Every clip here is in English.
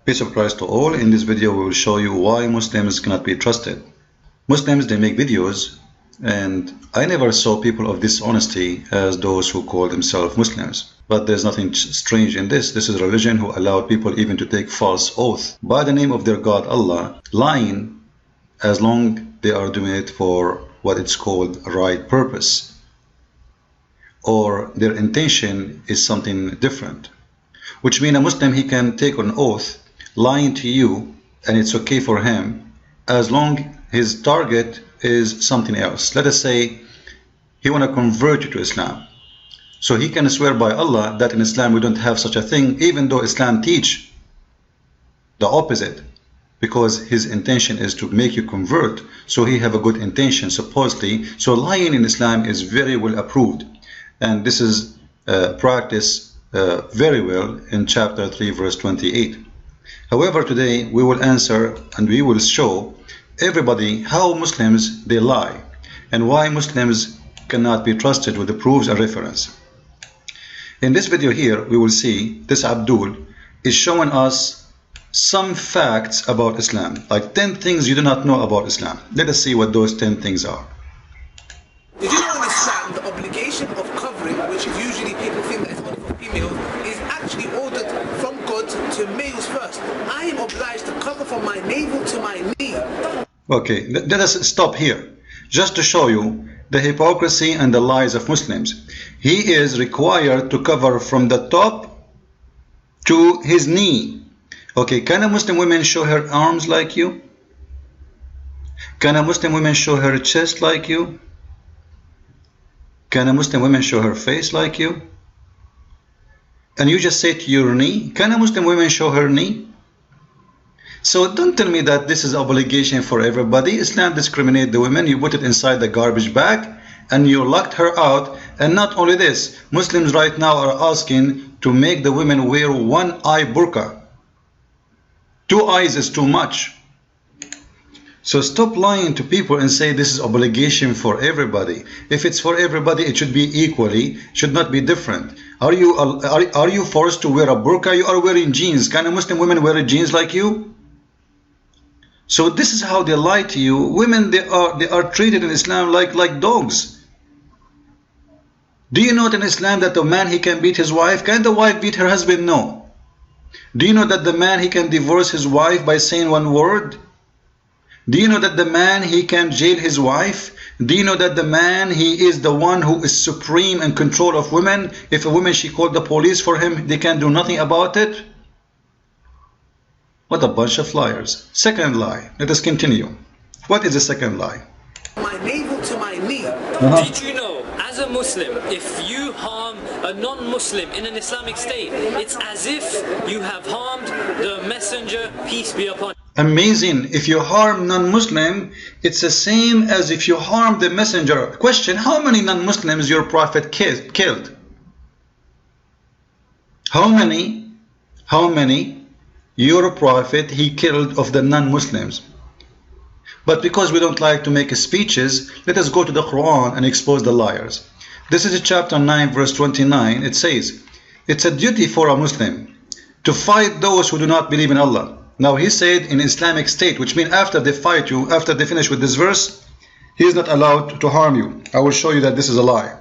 Peace of Christ to all. In this video we will show you why Muslims cannot be trusted. Muslims, they make videos, and I never saw people of dishonesty as those who call themselves Muslims. But there's nothing strange in this. This is a religion who allowed people even to take false oath by the name of their God Allah, lying as long they are doing it for what it's called right purpose, or their intention is something different. Which means a Muslim, he can take an oath lying to you and it's okay for him as long his target is something else. Let us say he want to convert you to Islam, so he can swear by Allah that in Islam we don't have such a thing, even though Islam teach the opposite, because his intention is to make you convert. So he have a good intention supposedly. So lying in Islam is very well approved, and this is practiced very well in chapter 3 verse 28. However, today we will answer and we will show everybody how Muslims they lie and why Muslims cannot be trusted with the proofs and reference. In this video here we will see this Abdul is showing us some facts about Islam, like 10 things you do not know about Islam. Let us see what those 10 things are. Did you know in Islam the obligation of covering, which is usually people think that it's only for females, is actually ordered from God to males first? I am obliged to cover from my navel to my knee. Okay, let us stop here just to show you the hypocrisy and the lies of Muslims. He is required to cover from the top to his knee. Okay, can a Muslim woman show her arms like you? Can a Muslim woman show her chest like you? Can a Muslim woman show her face like you? And you just say to your knee, can a Muslim woman show her knee? So don't tell me that this is obligation for everybody. Islam discriminates the women. You put it inside the garbage bag and you locked her out. And not only this, Muslims right now are asking to make the women wear one eye burqa. 2 eyes is too much. So stop lying to people and say this is obligation for everybody. If it's for everybody, it should be equally, should not be different. Are you forced to wear a burqa? You are wearing jeans. Can a Muslim woman wear jeans like you? So this is how they lie to you. Women, they are treated in Islam like dogs. Do you know that in Islam that the man, he can beat his wife? Can the wife beat her husband? No. Do you know that the man, he can divorce his wife by saying one word? Do you know that the man, he can jail his wife? Do you know that the man, he is the one who is supreme in control of women? If a woman, she called the police for him, they can do nothing about it? What a bunch of liars. Second lie. Let us continue. What is the second lie? My navel to my knee. Did you know, as a Muslim, if you harm a non-Muslim in an Islamic state, it's as if you have harmed the messenger, peace be upon him. Amazing. If you harm non-Muslim, it's the same as if you harm the messenger. Question, how many non-Muslims your prophet killed? How many your prophet he killed of the non-Muslims? But because we don't like to make speeches, let us go to the Quran and expose the liars. This is chapter 9 verse 29. It says, it's a duty for a Muslim to fight those who do not believe in Allah. Now he said in Islamic state, which means after they fight you, after they finish with this verse, he is not allowed to harm you. I will show you that this is a lie.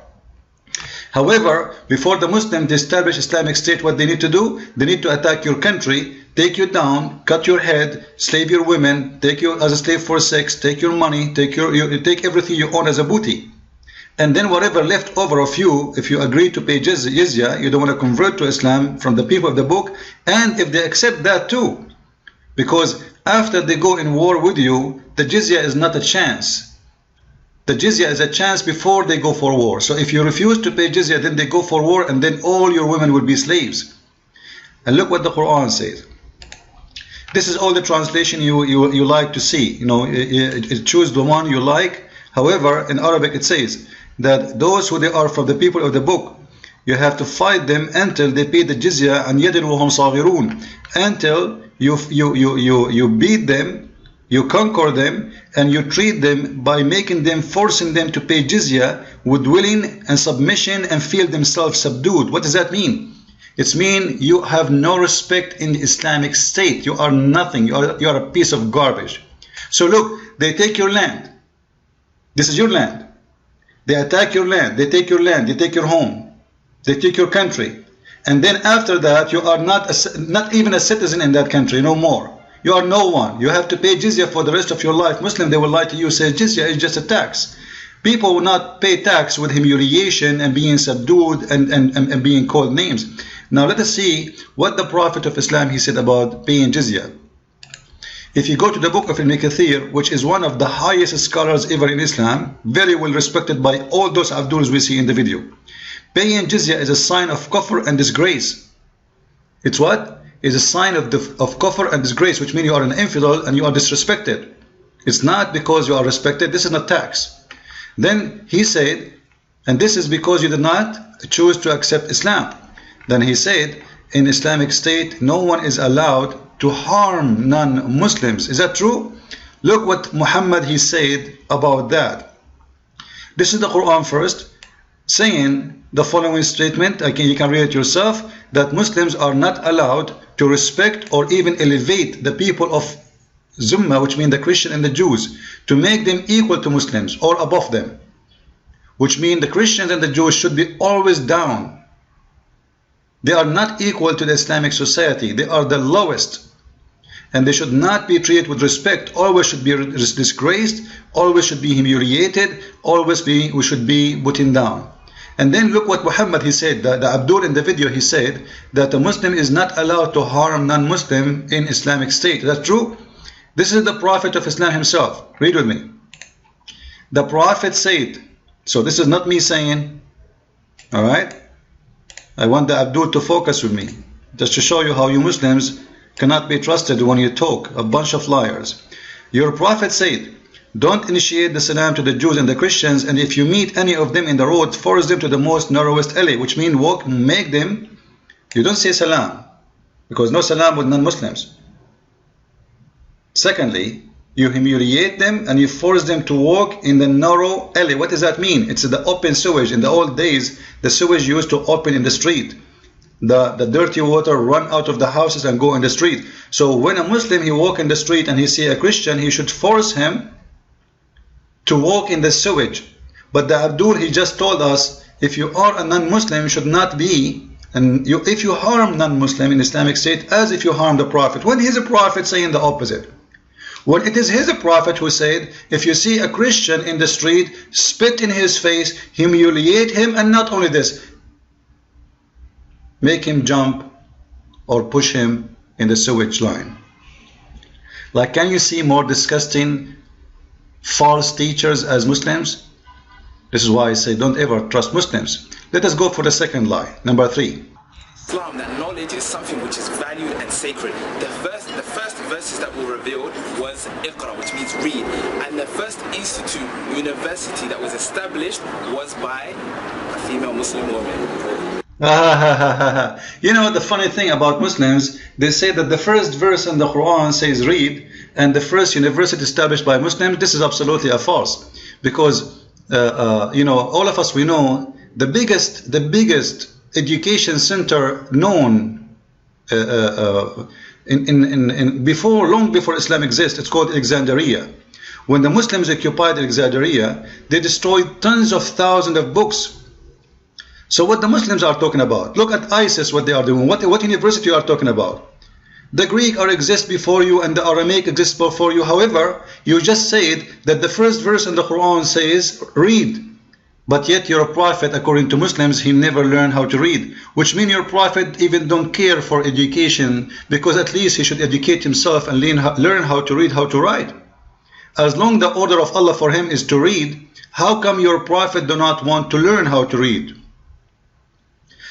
However, before the Muslims to establish Islamic state, what they need to do, they need to attack your country, take you down, cut your head, slave your women, take you as a slave for sex, take your money, take everything you own as a booty. And then whatever left over of you, if you agree to pay jizya, you don't want to convert to Islam from the people of the book, and if they accept that too, because after they go in war with you, the jizya is not a chance. The jizya is a chance before they go for war. So if you refuse to pay jizya, then they go for war, and then all your women will be slaves. And look what the Quran says. This is all the translation you like to see. You know, choose the one you like. However, in Arabic it says that those who they are from the people of the book, you have to fight them until they pay the jizya and yadin wa hum saghirun, until you beat them, you conquer them, and you treat them by making them, forcing them to pay jizya with willing and submission and feel themselves subdued. What does that mean? It means you have no respect in the Islamic State. You are nothing. You are a piece of garbage. So look, they take your land. This is your land. They attack your land. They take your land. They take your home. They take your country. And then after that, you are not even a citizen in that country, no more. You are no one. You have to pay jizya for the rest of your life. Muslim, they will lie to you, say jizya is just a tax. People will not pay tax with humiliation and being subdued and being called names. Now let us see what the Prophet of Islam, he said about paying jizya. If you go to the book of Ibn Kathir, which is one of the highest scholars ever in Islam, very well respected by all those Abduls we see in the video. Paying jizya is a sign of kufr and disgrace. It's what? Is a sign of kufr and disgrace, which means you are an infidel and you are disrespected. It's not because you are respected. This is not tax. Then he said, and this is because you did not choose to accept Islam. Then he said, in Islamic State, no one is allowed to harm non-Muslims. Is that true? Look what Muhammad he said about that. This is the Quran first, saying the following statement. You can read it yourself, that Muslims are not allowed to respect or even elevate the people of Zumma, which means the Christian and the Jews, to make them equal to Muslims or above them, which means the Christians and the Jews should be always down. They are not equal to the Islamic society. They are the lowest, and they should not be treated with respect. Always should be disgraced, always should be humiliated, we should be putting down. And then look what Muhammad he said, the Abdul in the video, he said that a Muslim is not allowed to harm non-Muslim in Islamic State. Is that true? This is the Prophet of Islam himself. Read with me. The Prophet said, so this is not me saying, alright? I want the Abdul to focus with me, just to show you how you Muslims cannot be trusted when you talk, a bunch of liars. Your Prophet said, don't initiate the salam to the Jews and the Christians, and if you meet any of them in the road, force them to the most narrowest alley, which means make them, you don't say salam, because no salam with non-Muslims. Secondly, you humiliate them and you force them to walk in the narrow alley. What does that mean? It's the open sewage. In the old days, the sewage used to open in the street. The dirty water run out of the houses and go in the street. So when a Muslim, he walk in the street and he see a Christian, he should force him to walk in the sewage. But the Abdul, he just told us, if you are a non-Muslim, you should not be, and if you harm non-Muslim in Islamic State, as if you harm the Prophet. When is a Prophet saying the opposite? When it is his Prophet who said, if you see a Christian in the street, spit in his face, humiliate him, and not only this, make him jump or push him in the sewage line. Like, can you see more disgusting false teachers as Muslims? This is why I say don't ever trust Muslims. Let us go for the second lie, number 3. Islam, that knowledge is something which is valued and sacred. The first verses that were revealed was Iqra, which means read. And the first university that was established was by a female Muslim woman. You know, the funny thing about Muslims, they say that the first verse in the Quran says read, and the first university established by Muslims. This is absolutely a false, because you know, all of us, we know the biggest education center known long before Islam exists. It's called Alexandria. When the Muslims occupied Alexandria, they destroyed tons of thousands of books. So what the Muslims are talking about? Look at ISIS, what they are doing. What university you are talking about? The Greek exists before you and the Aramaic exists before you. However, you just said that the first verse in the Quran says read. But yet your Prophet, according to Muslims, he never learned how to read. Which means your Prophet even don't care for education, because at least he should educate himself and learn how to read, how to write. As long the order of Allah for him is to read, how come your Prophet do not want to learn how to read?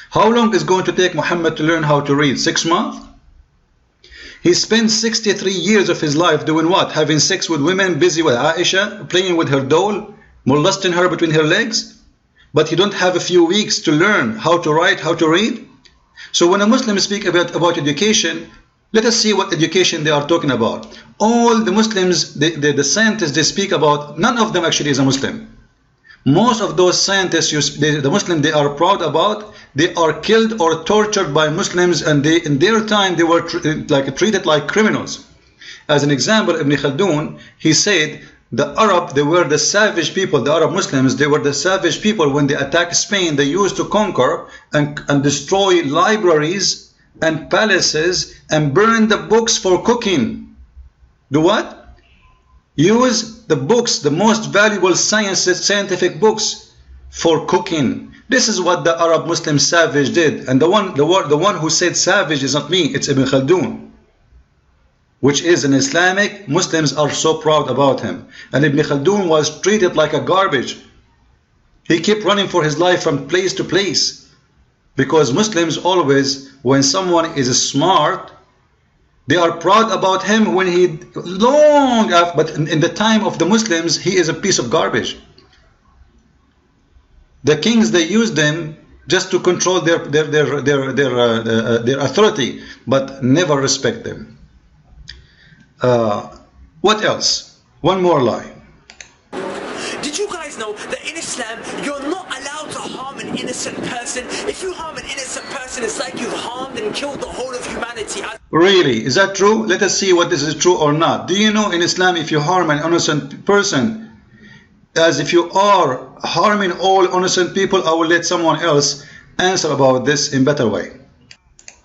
How long is going to take Muhammad to learn how to read? 6 months? He spent 63 years of his life doing what? Having sex with women, busy with Aisha, playing with her doll, molesting her between her legs. But he don't have a few weeks to learn how to write, how to read. So when a Muslim speak about education, let us see what education they are talking about. All the Muslims, the scientists they speak about, none of them actually is a Muslim. Most of those scientists, the Muslims, they are proud about, they are killed or tortured by Muslims, and in their time they were treated like criminals. As an example, Ibn Khaldun, he said the Arab, they were the savage people. The Arab Muslims, they were the savage people. When they attacked Spain, they used to conquer and destroy libraries and palaces and burn the books for cooking. Do what? Use the books, the most valuable scientific books, for cooking. This is what the Arab Muslim savage did. And the one who said savage is not me, it's Ibn Khaldun, which is an Islamic. Muslims are so proud about him. And Ibn Khaldun was treated like a garbage. He kept running for his life from place to place, because Muslims always, when someone is smart, they are proud about him when he long after, but in the time of the Muslims, he is a piece of garbage. The kings, they use them just to control their authority, but never respect them. What else? One more lie. Did you guys know that in Islam you're not allowed to harm an innocent person? If you harm an innocent person, it's like you've harmed and killed the whole of humanity. Really? Is that true? Let us see what this is true or not. Do you know in Islam, if you harm an innocent person, as if you are harming all innocent people? I will let someone else answer about this in better way.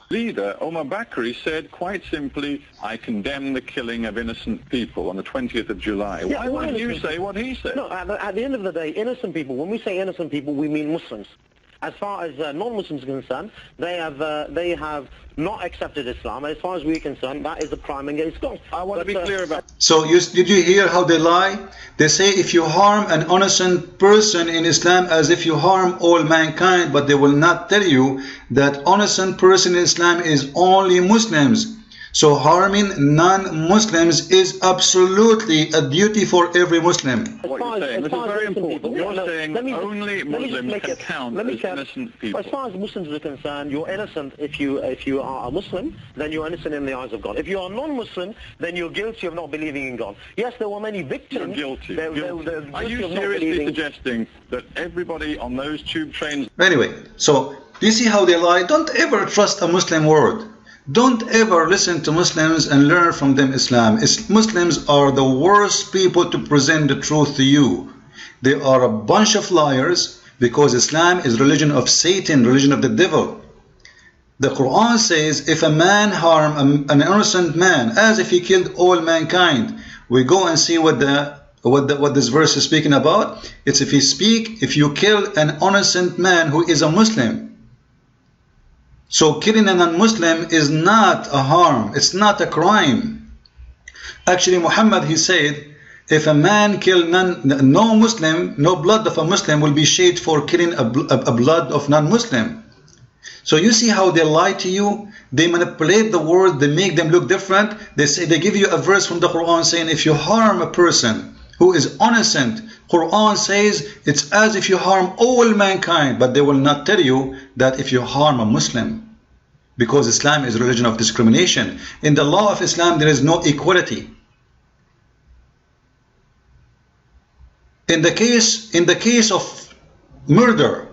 Leader Omar Bakri said quite simply, I condemn the killing of innocent people on the 20th of July. Yeah, Why wouldn't you say what he said? No, at the end of the day, innocent people, when we say innocent people, we mean Muslims. As far as non-Muslims are concerned, they have not accepted Islam. As far as we're concerned, that is a crime against God. I want to be clear about. So did you hear how they lie? They say if you harm an innocent person in Islam, as if you harm all mankind, but they will not tell you that innocent person in Islam is only Muslims. So harming non-Muslims is absolutely a duty for every Muslim. What you're saying, this is very important. You're saying only Muslims can count as innocent people. As far as Muslims are concerned, you're innocent if you are a Muslim, then you're innocent in the eyes of God. If you are non-Muslim, then you're guilty of not believing in God. Yes, there were many victims. You're guilty. Are you seriously suggesting that everybody on those tube trains... Anyway, so do you see how they lie? Don't ever trust a Muslim word. Don't ever listen to Muslims and learn from them Islam. Muslims are the worst people to present the truth to you. They are a bunch of liars, because Islam is religion of Satan, religion of the devil. The Quran says if a man harm an innocent man as if he killed all mankind. We go and see what this verse is speaking about. It's if you kill an innocent man who is a Muslim. So killing a non-Muslim is not a harm, it's not a crime. Actually, Muhammad, he said, if a man kill no Muslim, no blood of a Muslim will be shed for killing a blood of non-Muslim. So you see how they lie to you? They manipulate the word, they make them look different. They give you a verse from the Quran saying if you harm a person who is innocent, Quran says it's as if you harm all mankind, but they will not tell you that if you harm a Muslim, because Islam is a religion of discrimination. In the law of Islam there is no equality. In the case of murder,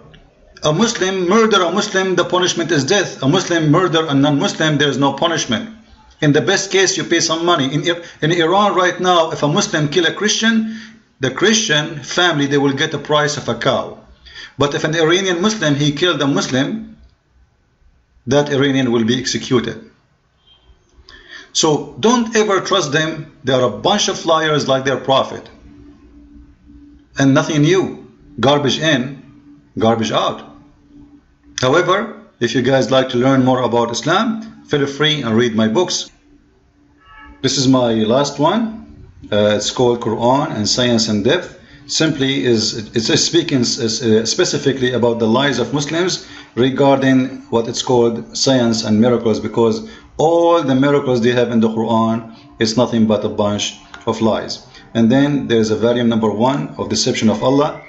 a Muslim murder a Muslim, the punishment is death. A Muslim murder a non-Muslim, there is no punishment. In the best case you pay some money. In Iran right now, if a Muslim kill a Christian, the Christian family, they will get the price of a cow. But if an Iranian Muslim, he killed a Muslim, that Iranian will be executed. So don't ever trust them. They are a bunch of liars like their prophet. And nothing new. Garbage in, garbage out. However, if you guys like to learn more about Islam, feel free and read my books. This is my last one. It's called Quran and Science in Depth. Simply it's speaking specifically about the lies of Muslims regarding what it's called science and miracles, because all the miracles they have in the Quran is nothing but a bunch of lies. And then there's a volume number 1 of Deception of Allah.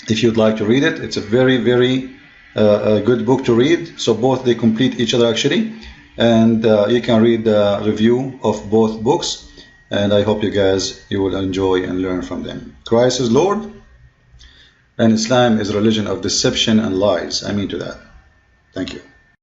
If you'd like to read it, it's a very, very good book to read. So both they complete each other actually, and you can read the review of both books. And I hope you will enjoy and learn from them. Christ is Lord. And Islam is a religion of deception and lies. I mean to that. Thank you.